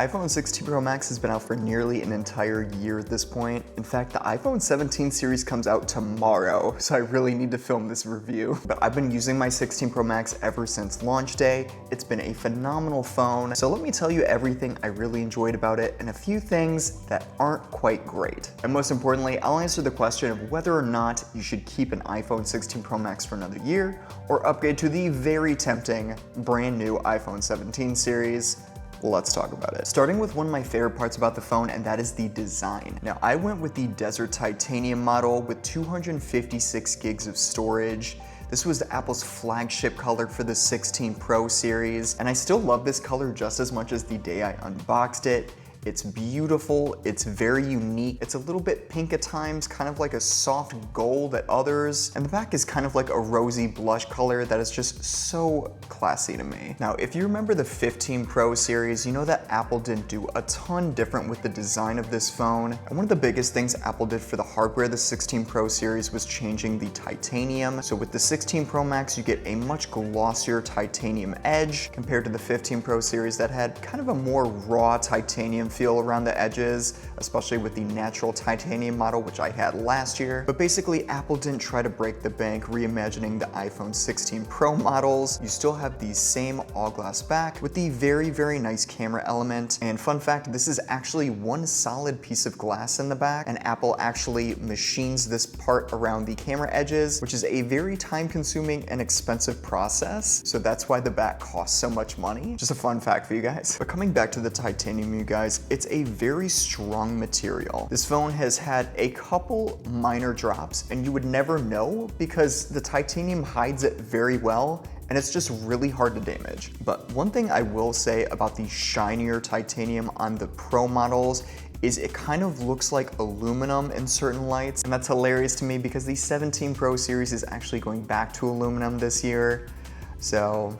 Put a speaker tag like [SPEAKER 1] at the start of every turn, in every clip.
[SPEAKER 1] iPhone 16 Pro Max has been out for nearly an entire year at this point. In fact, the iPhone 17 series comes out tomorrow, so I really need to film this review. But I've been using my 16 Pro Max ever since launch day. It's been a phenomenal phone, so let me tell you everything I really enjoyed about it and a few things that aren't quite great. And most importantly, I'll answer the question of whether or not you should keep an iPhone 16 Pro Max for another year or upgrade to the very tempting brand new iPhone 17 series. Let's talk about it. Starting with one of my favorite parts about the phone, and that is the design. Now, I went with the Desert Titanium model with 256 gigs of storage. This was Apple's flagship color for the 16 Pro series, and I still love this color just as much as the day I unboxed it. It's beautiful, it's very unique. It's a little bit pink at times, kind of like a soft gold at others. And the back is kind of like a rosy blush color that is just so classy to me. Now, if you remember the 15 Pro series, you know that Apple didn't do a ton different with the design of this phone. And one of the biggest things Apple did for the hardware of the 16 Pro series was changing the titanium. So with the 16 Pro Max, you get a much glossier titanium edge compared to the 15 Pro series that had kind of a more raw titanium feel around the edges, especially with the natural titanium model, which I had last year. But basically, Apple didn't try to break the bank reimagining the iPhone 16 Pro models. You still have the same all-glass back with the very, very nice camera element. And fun fact, this is actually one solid piece of glass in the back, and Apple actually machines this part around the camera edges, which is a very time-consuming and expensive process. So that's why the back costs so much money. Just a fun fact for you guys. But coming back to the titanium, you guys, it's a very strong material. This phone has had a couple minor drops, and you would never know because the titanium hides it very well, and it's just really hard to damage. But one thing I will say about the shinier titanium on the Pro models is it kind of looks like aluminum in certain lights, and that's hilarious to me because the 17 Pro series is actually going back to aluminum this year.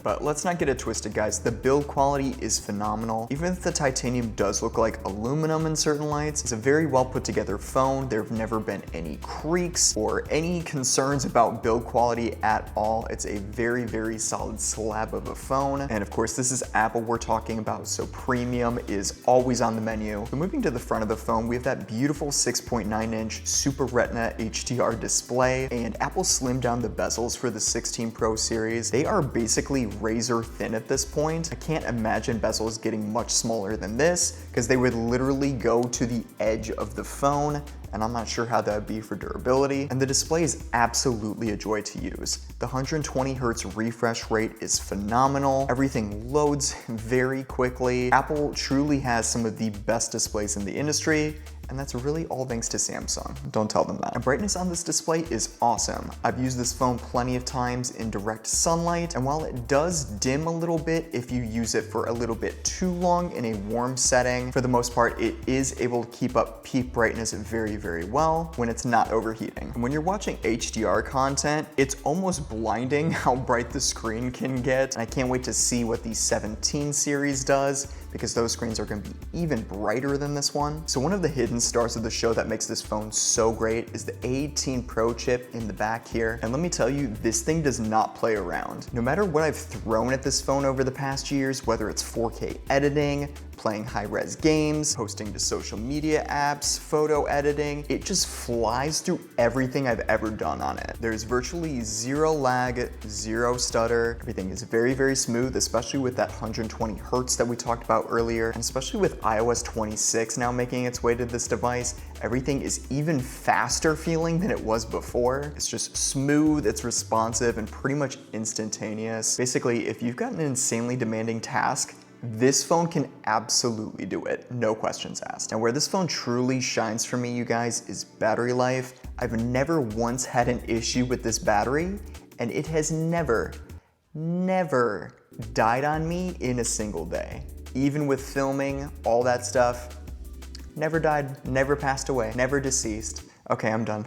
[SPEAKER 1] But let's not get it twisted, guys. The build quality is phenomenal. Even if the titanium does look like aluminum in certain lights, it's a very well put together phone. There have never been any creaks or any concerns about build quality at all. It's a very, very solid slab of a phone. And of course, this is Apple we're talking about, so premium is always on the menu. So moving to the front of the phone, we have that beautiful 6.9-inch Super Retina HDR display, and Apple slimmed down the bezels for the 16 Pro series. They are basically razor thin at this point. I can't imagine bezels getting much smaller than this because they would literally go to the edge of the phone, and I'm not sure how that would be for durability. And the display is absolutely a joy to use. The 120 Hz refresh rate is phenomenal. Everything loads very quickly. Apple truly has some of the best displays in the industry, and that's really all thanks to Samsung. Don't tell them that. And brightness on this display is awesome. I've used this phone plenty of times in direct sunlight, and while it does dim a little bit if you use it for a little bit too long in a warm setting, for the most part, it is able to keep up peak brightness very, very well when it's not overheating. And when you're watching HDR content, it's almost blinding how bright the screen can get. And I can't wait to see what the 17 series does, because those screens are going to be even brighter than this one. So one of the hidden stars of the show that makes this phone so great is the A18 Pro Chip in the back here. And let me tell you, this thing does not play around. No matter what I've thrown at this phone over the past years, whether it's 4K editing, playing high-res games, posting to social media apps, photo editing, it just flies through everything I've ever done on it. There's virtually zero lag, zero stutter. Everything is very, very smooth, especially with that 120 Hertz that we talked about earlier, and especially with iOS 26 now making its way to this device, everything is even faster feeling than it was before. It's just smooth, it's responsive, and pretty much instantaneous. Basically, if you've got an insanely demanding task, this phone can absolutely do it, no questions asked. And where this phone truly shines for me, you guys, is battery life. I've never once had an issue with this battery, and it has never died on me in a single day. Even with filming, all that stuff, never died, never passed away, never deceased. Okay, I'm done.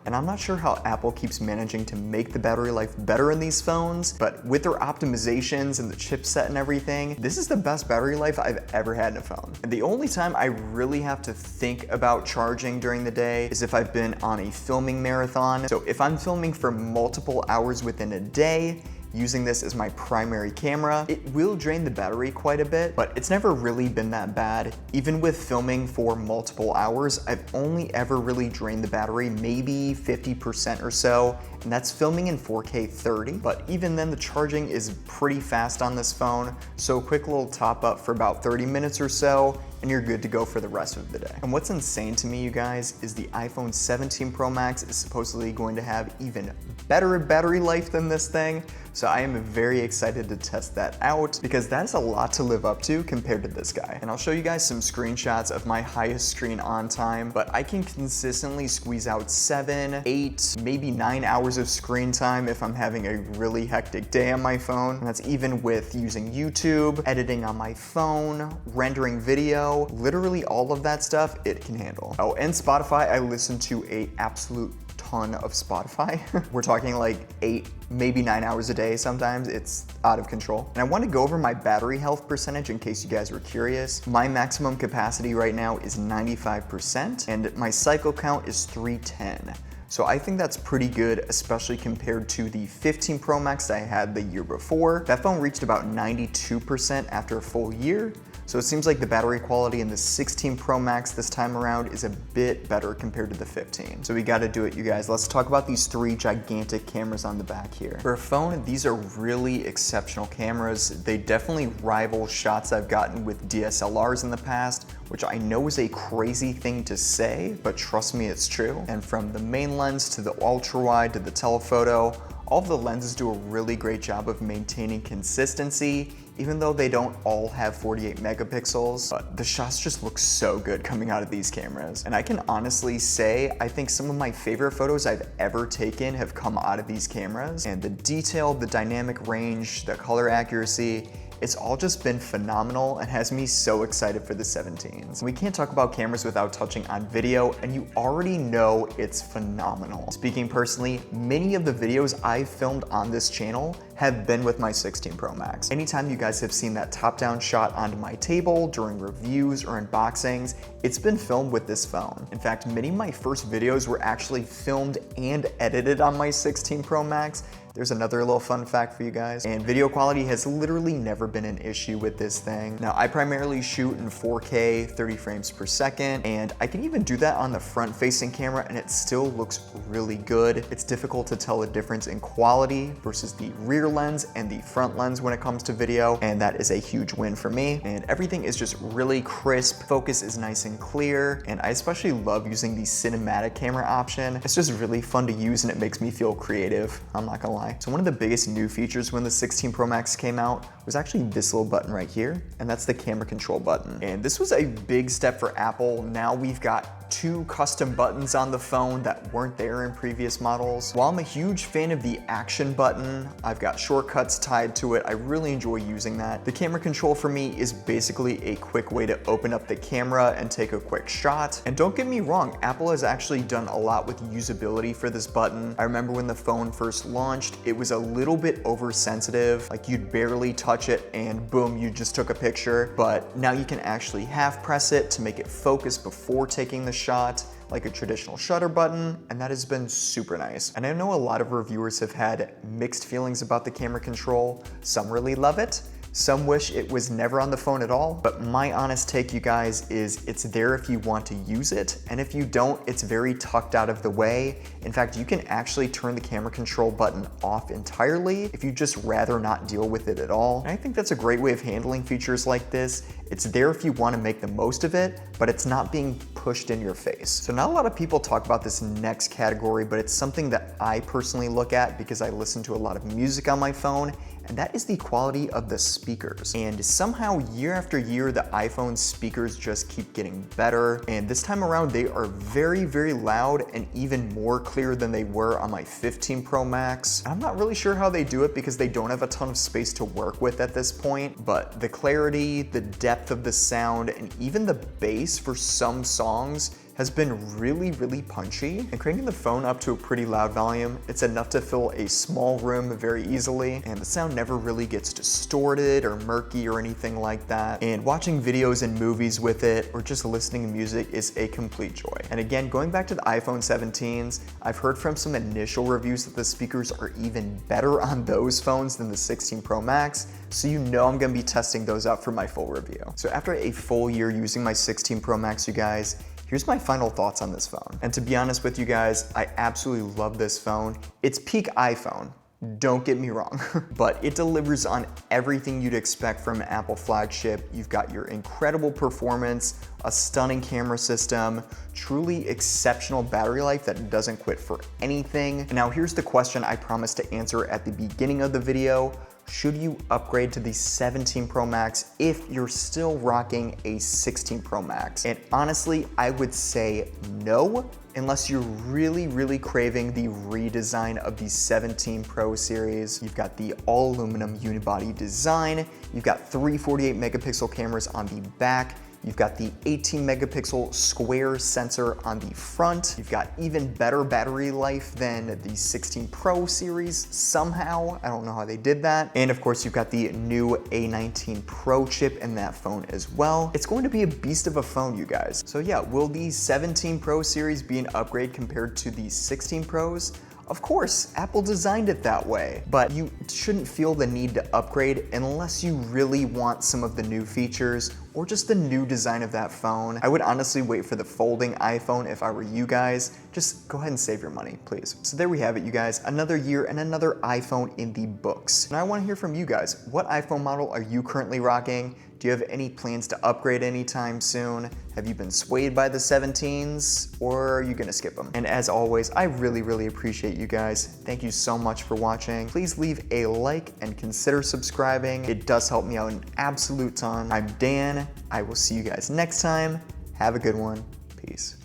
[SPEAKER 1] And I'm not sure how Apple keeps managing to make the battery life better in these phones, but with their optimizations and the chipset and everything, this is the best battery life I've ever had in a phone. And the only time I really have to think about charging during the day is if I've been on a filming marathon. So if I'm filming for multiple hours within a day, using this as my primary camera. It will drain the battery quite a bit, but it's never really been that bad. Even with filming for multiple hours, I've only ever really drained the battery maybe 50% or so, and that's filming in 4K 30. But even then, the charging is pretty fast on this phone, so a quick little top up for about 30 minutes or so, and you're good to go for the rest of the day. And what's insane to me, you guys, is the iPhone 17 Pro Max is supposedly going to have even better battery life than this thing. So I am very excited to test that out because that's a lot to live up to compared to this guy. And I'll show you guys some screenshots of my highest screen on time, but I can consistently squeeze out 7, 8, maybe 9 hours of screen time if I'm having a really hectic day on my phone. And that's even with using YouTube, editing on my phone, rendering video, literally all of that stuff it can handle. Oh, and Spotify, I listen to an absolute ton of Spotify. We're talking like 8, maybe 9 hours a day sometimes. It's out of control. And I want to go over my battery health percentage in case you guys were curious. My maximum capacity right now is 95% and my cycle count is 310. So I think that's pretty good, especially compared to the 15 Pro Max I had the year before. That phone reached about 92% after a full year. So it seems like the battery quality in the 16 Pro Max this time around is a bit better compared to the 15. So we gotta do it, you guys. Let's talk about these 3 gigantic cameras on the back here. For a phone, these are really exceptional cameras. They definitely rival shots I've gotten with DSLRs in the past, which I know is a crazy thing to say, but trust me, it's true. And from the main lens to the ultra wide to the telephoto, all of the lenses do a really great job of maintaining consistency, even though they don't all have 48 megapixels, but the shots just look so good coming out of these cameras. And I can honestly say, I think some of my favorite photos I've ever taken have come out of these cameras. And the detail, the dynamic range, the color accuracy, it's all just been phenomenal and has me so excited for the 17s. We can't talk about cameras without touching on video, and you already know it's phenomenal. Speaking personally, many of the videos I've filmed on this channel have been with my 16 Pro Max. Anytime you guys have seen that top-down shot onto my table during reviews or unboxings, it's been filmed with this phone. In fact, many of my first videos were actually filmed and edited on my 16 Pro Max. There's another little fun fact for you guys. And video quality has literally never been an issue with this thing. Now, I primarily shoot in 4K, 30 frames per second, and I can even do that on the front-facing camera and it still looks really good. It's difficult to tell the difference in quality versus the rear lens and the front lens when it comes to video, and that is a huge win for me. And everything is just really crisp, focus is nice and clear, and I especially love using the cinematic camera option. It's just really fun to use and it makes me feel creative, I'm not gonna lie. So one of the biggest new features when the 16 Pro Max came out was actually this little button right here, and that's the camera control button. And this was a big step for Apple. Now we've got 2 custom buttons on the phone that weren't there in previous models. While I'm a huge fan of the action button, I've got shortcuts tied to it. I really enjoy using that. The camera control for me is basically a quick way to open up the camera and take a quick shot. And don't get me wrong, Apple has actually done a lot with usability for this button. I remember when the phone first launched, it was a little bit oversensitive. Like you'd barely touch it and boom, you just took a picture. But now you can actually half press it to make it focus before taking the shot, like a traditional shutter button, and that has been super nice. And I know a lot of reviewers have had mixed feelings about the camera control. Some really love it. Some wish it was never on the phone at all, but my honest take, you guys, is it's there if you want to use it, and if you don't, it's very tucked out of the way. In fact, you can actually turn the camera control button off entirely if you just rather not deal with it at all. And I think that's a great way of handling features like this. It's there if you want to make the most of it, but it's not being pushed in your face. So not a lot of people talk about this next category, but it's something that I personally look at because I listen to a lot of music on my phone, and that is the quality of the speakers. And somehow year after year, the iPhone speakers just keep getting better. And this time around, they are very, very loud and even more clear than they were on my 15 Pro Max. I'm not really sure how they do it because they don't have a ton of space to work with at this point, but the clarity, the depth of the sound, and even the bass for some songs has been really punchy, and cranking the phone up to a pretty loud volume, it's enough to fill a small room very easily, and the sound never really gets distorted or murky or anything like that. And watching videos and movies with it, or just listening to music, is a complete joy. And again, going back to the iPhone 17s, I've heard from some initial reviews that the speakers are even better on those phones than the 16 Pro Max, so you know I'm gonna be testing those out for my full review. So after a full year using my 16 Pro Max, you guys, here's my final thoughts on this phone. And to be honest with you guys, I absolutely love this phone. It's peak iPhone. Don't get me wrong, but it delivers on everything you'd expect from an Apple flagship. You've got your incredible performance, a stunning camera system, truly exceptional battery life that doesn't quit for anything. And now here's the question I promised to answer at the beginning of the video. Should you upgrade to the 17 Pro Max if you're still rocking a 16 Pro Max? And honestly, I would say no, unless you're really craving the redesign of the 17 Pro series. You've got the all aluminum unibody design, you've got 3 48 megapixel cameras on the back, you've got the 18 megapixel square sensor on the front. You've got even better battery life than the 16 Pro series somehow. I don't know how they did that. And of course, you've got the new A19 Pro chip in that phone as well. It's going to be a beast of a phone, you guys. So yeah, will the 17 Pro series be an upgrade compared to the 16 Pros? Of course, Apple designed it that way, but you shouldn't feel the need to upgrade unless you really want some of the new features or just the new design of that phone. I would honestly wait for the folding iPhone if I were you guys. Just go ahead and save your money, please. So there we have it, you guys. Another year and another iPhone in the books. Now I want to hear from you guys. What iPhone model are you currently rocking? Do you have any plans to upgrade anytime soon? Have you been swayed by the 17s, or are you gonna skip them? And as always, I really appreciate you guys. Thank you so much for watching. Please leave a like and consider subscribing. It does help me out an absolute ton. I'm Dan. I will see you guys next time. Have a good one. Peace.